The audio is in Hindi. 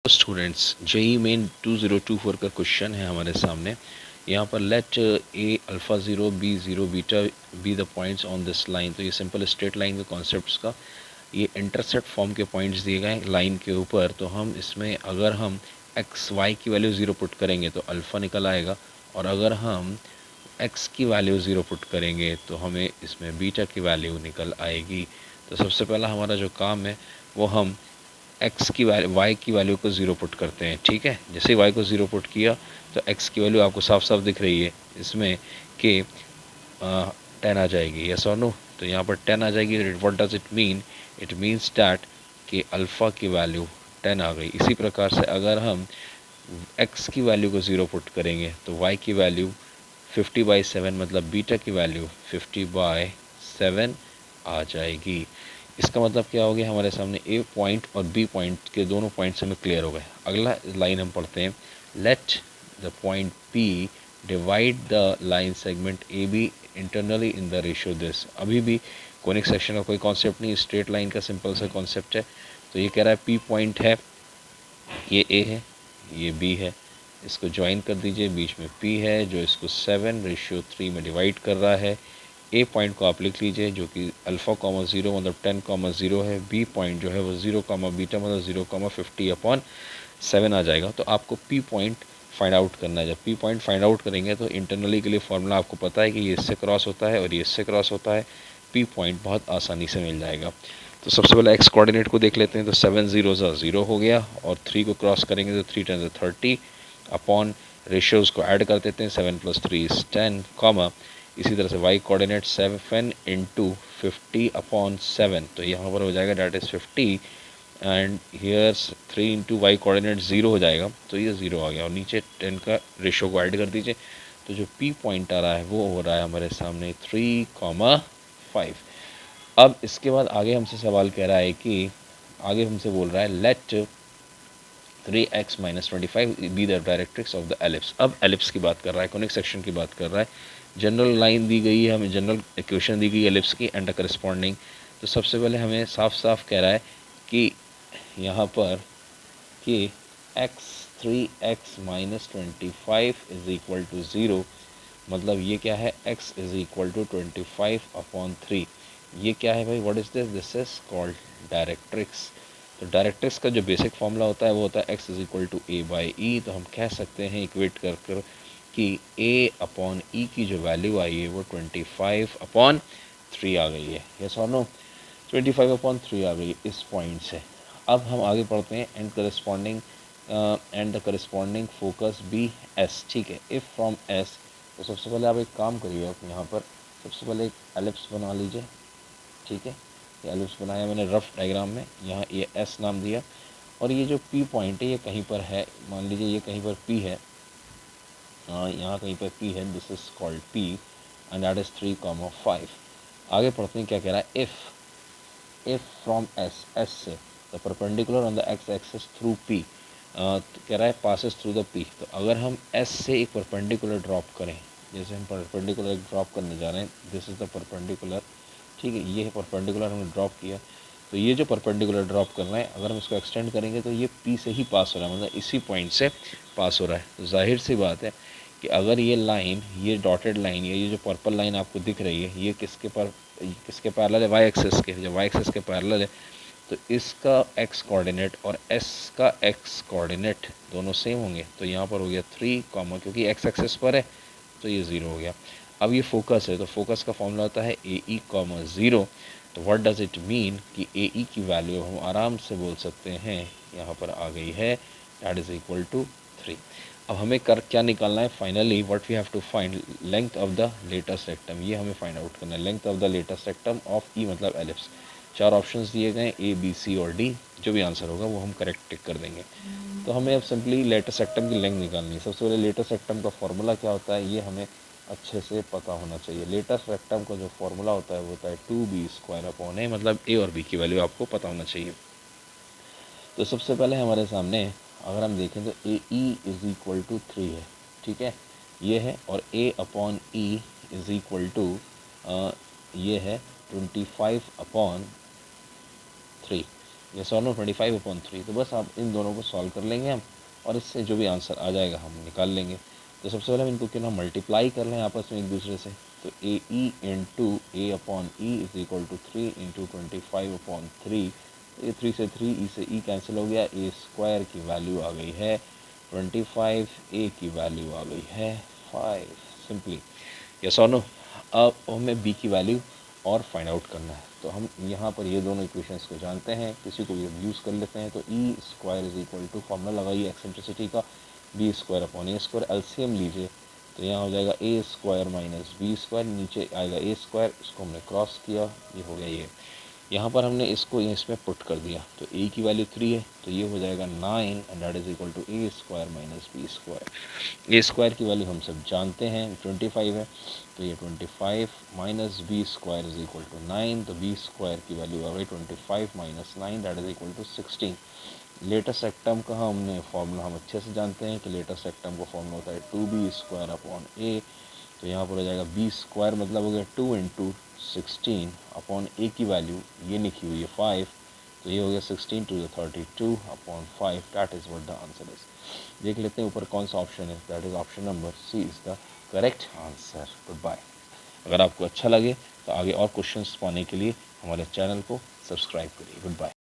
स्टूडेंट्स, जेई मेन 2024 का क्वेश्चन है हमारे सामने। यहाँ पर let A alpha zero B zero beta be the points on this line. तो ये सिंपल स्ट्रेट लाइन के कॉन्सेप्ट्स का ये इंटरसेक्ट फॉर्म के पॉइंट्स दिए गए लाइन के ऊपर। तो हम इसमें अगर हम एक्स वाई की वैल्यू ज़ीरो पुट करेंगे तो अल्फ़ा निकल आएगा, और अगर हम एक्स की वैल्यू ज़ीरो पुट करेंगे तो हमें इसमें बीटा की वैल्यू निकल आएगी। तो सबसे पहला हमारा जो काम है वो हम एक्स की वैल्यू वाई की वैल्यू को ज़ीरो पुट करते हैं। ठीक है, जैसे ही वाई को ज़ीरो पुट किया तो एक्स की वैल्यू आपको साफ साफ दिख रही है इसमें कि 10 आ जाएगी। यस और नो? तो यहाँ पर 10 आ जाएगी। What does it mean? It means that कि अल्फ़ा की वैल्यू 10 आ गई। इसी प्रकार से अगर हम एक्स की वैल्यू को ज़ीरो पुट करेंगे तो वाई की वैल्यू 50/7 मतलब बीटा की वैल्यू 50/7 आ जाएगी। इसका मतलब क्या हो गया, हमारे सामने ए पॉइंट और बी पॉइंट के दोनों पॉइंट्स हमें क्लियर हो गए। अगला लाइन हम पढ़ते हैं, let the point P divide the line segment A B internally in the ratio this. अभी भी कोनिक सेक्शन का कोई कॉन्सेप्ट नहीं, स्ट्रेट लाइन का सिंपल सा कॉन्सेप्ट है। तो ये कह रहा है पी पॉइंट है, ये ए है, ये बी है, इसको ज्वाइन कर दीजिए। बीच में पी है जो इसको 7:3 में डिवाइड कर रहा है। ए पॉइंट को आप लिख लीजिए जो कि अल्फ़ा कॉमा 0 मतलब 10,0 है। बी पॉइंट जो है वो 0 कॉमा बीटा मतलब 0,50/7 आ जाएगा। तो आपको पी पॉइंट फाइंड आउट करना है। जब पी पॉइंट फाइंड आउट करेंगे तो इंटरनली के लिए फॉर्मूला आपको पता है कि ये इससे क्रॉस होता है और ये इससे क्रॉस होता है। पी पॉइंट बहुत आसानी से मिल जाएगा। तो सबसे पहले एक्स कोऑर्डिनेट को देख लेते हैं। तो 7 0 0 हो गया, और 3 को क्रॉस करेंगे तो 3 10 30 अपॉन रेशियोज़ को ऐड कर देते हैं। 7 + 3 = 10 कॉमा। इसी तरह से वाई कोऑर्डिनेट 7 × 50/7, तो यहाँ पर हो जाएगा that is 50, and here 3 × Y coordinate 0 हो जाएगा, तो ये 0 आ गया, और नीचे 10 का रेशियो को ऐड कर दीजिए। तो जो पी पॉइंट आ रहा है वो हो रहा है हमारे सामने 3,5। अब इसके बाद आगे हमसे सवाल कह रहा है कि आगे हमसे बोल रहा है let 3x - 25 be the directrix of the ellipse. अब एलिप्स की बात कर रहा है, कोनिक सेक्शन की बात कर रहा है। जनरल लाइन दी गई है हमें, जनरल इक्वेशन दी गई एलिप्स की एंड करस्पॉन्डिंग। तो सबसे पहले हमें साफ साफ कह रहा है कि यहाँ पर कि x 3x - 25 = 0, मतलब ये क्या है, x = 25/3। ये क्या है भाई, what is this? This is called directrix. तो डायरेक्ट्रिक्स का जो बेसिक फॉर्मूला होता है वो होता है x = a/e। तो हम कह सकते हैं इक्वेट कर कर कि a/e की जो वैल्यू आई है वो 25/3 आ गई है। यस और नो? 25/3 आ गई इस पॉइंट से। अब हम आगे पढ़ते हैं and the corresponding focus be S. ठीक है, इफ़ फ्रॉम एस। तो सबसे पहले आप एक काम करिए, आप यहाँ पर सबसे पहले एक एलिप्स बना लीजिए। ठीक है, ये एलिप्स बनाया मैंने रफ डायग्राम में, यहाँ ये एस नाम दिया, और ये जो पी पॉइंट है ये कहीं पर है, मान लीजिए ये कहीं पर पी है, यहाँ कहीं पर पी है, this is called P and that is 3,5। आगे पढ़ते हैं क्या कह रहा है, इफ़ फ्रॉम एस, एस से the perpendicular on the x axis through P, कह रहा है पासिस थ्रू द पी। तो अगर हम एस से एक परपेंडिकुलर ड्रॉप करें, जैसे हम परपेंडिकुलर ड्रॉप करने जा रहे हैं, दिस इज़ द परपेंडिकुलर। ठीक है, ये है परपेंडिकुलर हमने ड्रॉप किया। तो ये जो परपेंडिकुलर ड्रॉप कर रहे हैं, अगर हम इसको एक्सटेंड करेंगे तो ये पी से ही पास हो रहा है, मतलब इसी पॉइंट से पास हो रहा है। तो जाहिर सी बात है कि अगर ये लाइन, ये डॉटेड लाइन, ये जो पर्पल लाइन आपको दिख रही है, ये किसके पैरेलल है? वाई एक्सिस के। जब वाई एक्सिस के पैरेलल है तो इसका एक्स कोऑर्डिनेट और एस का एक्स कोऑर्डिनेट दोनों सेम होंगे। तो यहाँ पर हो गया 3, क्योंकि एक्स एक्सिस पर है तो ये 0 हो गया। अब ये फोकस है, तो फोकस का फॉर्मूला होता है AE, 0। तो व्हाट डज इट मीन कि AE की वैल्यू हम आराम से बोल सकते हैं यहाँ पर आ गई है, दैट इज इक्वल टू 3। अब हमें क्या निकालना है? Finally what we have to find, length of the latus rectum. ये हमें फाइंड आउट करना है, length of the latus rectum of e मतलब एलिप्स। 4 ऑप्शंस दिए गए, A B C और D। जो भी आंसर होगा वो हम करेक्ट टिक कर देंगे। तो हमें अब सिंपली लेटेस्ट रेक्टम की लेंथ निकालनी है। सबसे पहले लेटेस्ट रेक्टम का फॉर्मूला क्या होता है ये हमें अच्छे से पता होना चाहिए। लेटेस्ट रेक्टम का जो फॉर्मूला होता है वो होता है 2b² मतलब A और B की वैल्यू आपको पता होना चाहिए। तो सबसे पहले हमारे सामने अगर हम देखें तो AE = 3 है। ठीक है, ये है, और A/E ये है 25/3। यस और नो 25/3। तो बस आप इन दोनों को सॉल्व कर लेंगे हम, और इससे जो भी आंसर आ जाएगा हम निकाल लेंगे। तो सबसे पहले हम इनको क्यों ना मल्टीप्लाई कर लें आपस में एक दूसरे से। तो a e into a upon e is equal to 3 into 25/3। ये 3 से 3 ई से ई कैंसिल हो गया, ए स्क्वायर की वैल्यू आ गई है 25, ए की वैल्यू आ गई है 5 सिंपली। यस और नो। अब हमें बी की वैल्यू और फाइंड आउट करना है। तो हम यहाँ पर ये दोनों इक्वेशंस को जानते हैं, किसी को भी हम यूज़ कर लेते हैं। तो e square is equal to formula लगाइए एक्सेंट्रिसिटी का, b square upon a square, LCM लीजिए। तो यहाँ हो जाएगा a square minus b square, नीचे आएगा ए स्क्वायर, इसको हमने क्रॉस किया, ये हो गया ये। यहाँ पर हमने इसको इसमें पुट कर दिया, तो ए की वैल्यू 3 है, तो ये हो जाएगा 9 and that is equal to a square minus b square. A square की वैल्यू हम सब जानते हैं 25 है, तो ये 25 minus b square is equal to 9। तो बी स्क्वायर की वैल्यू आ गई 25 minus 9 that is equal to 16। Latus rectum का हमने फॉर्मूला हम अच्छे से जानते हैं कि लेटेस्ट एक्टर्म का फॉर्मूला होता है 2b स्क्वायर अपॉन ए। तो यहाँ पर हो जाएगा बी स्क्वायर मतलब हो गया 2 इंटू 16 अपॉन ए की वैल्यू ये लिखी हुई है 5, तो ये हो गया 16 to the 32 upon 5, that is what the answer is. देख लेते हैं ऊपर कौन सा ऑप्शन है, that is option number C is the correct answer. Good bye. अगर आपको अच्छा लगे तो आगे और क्वेश्चंस पाने के लिए हमारे चैनल को सब्सक्राइब करिए। Good bye.